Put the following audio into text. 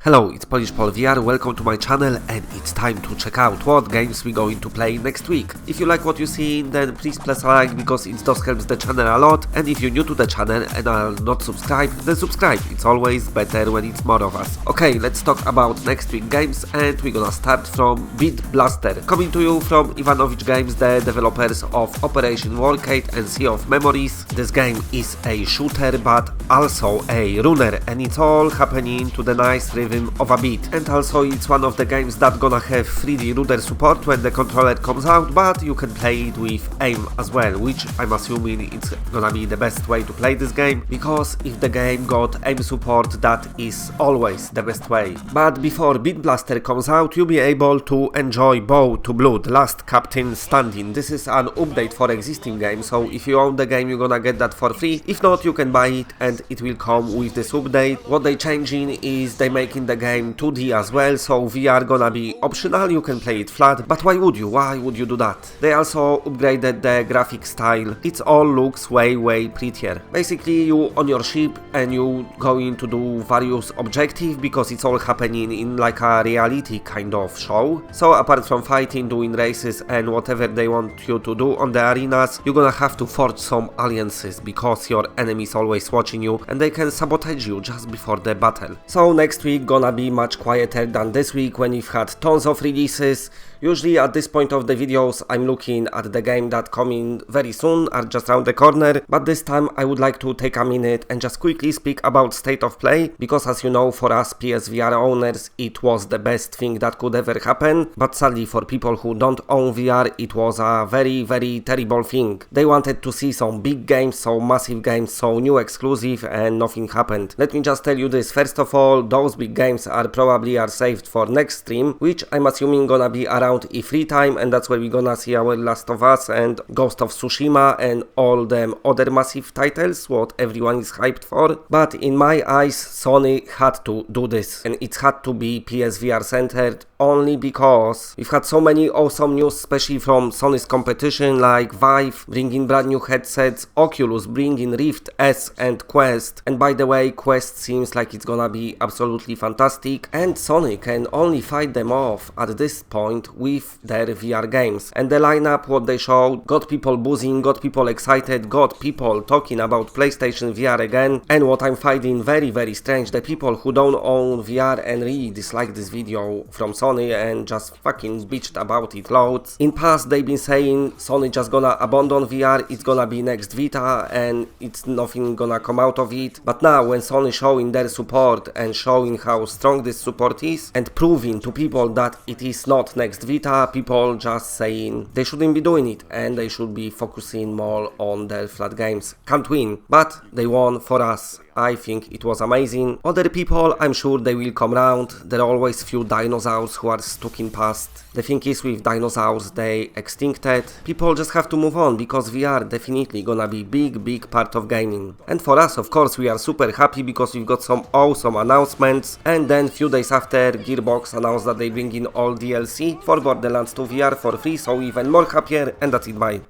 Hello, it's Polish Paul VR, welcome to my channel, and it's time to check out what games we're going to play next week. If you like what you see, then please press a like because it does help the channel a lot, and if you're new to the channel and are not subscribed, then subscribe, it's always better when it's more of us. Okay, let's talk about next week games, and we're gonna start from Beat Blaster. Coming to you from Ivanovich Games, the developers of Operation Volcade and Sea of Memories. This game is a shooter but also a runner, and it's all happening to the nice rhythm of a beat. And also it's one of the games that gonna have 3D rudder support when the controller comes out, but you can play it with aim as well, which I'm assuming it's gonna be the best way to play this game, because if the game got aim support, that is always the best way. But before Beat Blaster comes out, you'll be able to enjoy Bow to Blood, Last Captain Standing. This is an update for existing games, so if you own the game, you're gonna get that for free. If not, you can buy it and it will come with this update. What they changing is they making the game 2D as well, so VR gonna be optional, you can play it flat, but why would you do that? They also upgraded the graphic style, it all looks way prettier. Basically you on your ship and you going to do various objectives, because it's all happening in like a reality kind of show. So apart from fighting, doing races and whatever they want you to do on the arenas, you're gonna have to forge some alliances, because your enemy is always watching you and they can sabotage you just before the battle. So next week gonna be much quieter than this week when we've had tons of releases. Usually at this point of the videos I'm looking at the game that coming very soon, are just around the corner, but this time I would like to take a minute and just quickly speak about State of Play, because as you know, for us PSVR owners it was the best thing that could ever happen, but sadly for people who don't own VR it was a very terrible thing. They wanted to see some big games, so massive games, so new exclusive, and nothing happened. Let me just tell you this, first of all, those big games are probably saved for next stream, which I'm assuming gonna be around E3 time, and that's where we're gonna see our Last of Us and Ghost of Tsushima and all them other massive titles what everyone is hyped for. But in my eyes Sony had to do this, and it had to be PSVR centered, only because we've had so many awesome news, especially from Sony's competition like Vive bringing brand new headsets, Oculus bringing Rift S and Quest, and by the way Quest seems like it's gonna be absolutely fantastic, and Sony can only fight them off at this point with their VR games. And the lineup what they showed got people buzzing, got people excited, got people talking about PlayStation VR again. And what I'm finding very strange, the people who don't own VR and really dislike this video from Sony and just fucking bitched about it loads. In past they've been saying Sony just gonna abandon VR, it's gonna be next Vita and it's nothing gonna come out of it. But now when Sony showing their support and showing how strong this support is and proving to people that it is not next Vita, people just saying they shouldn't be doing it and they should be focusing more on their flat games. Can't win, but they won for us. I think it was amazing. Other people, I'm sure they will come round. There are always few dinosaurs who are stuck in past. The thing is with dinosaurs, they extincted. People just have to move on, because VR definitely gonna be big part of gaming. And for us, of course, we are super happy because we've got some awesome announcements. And then few days after, Gearbox announced that they bring in all DLC for Borderlands 2 VR for free, so even more happier. And that's it, bye.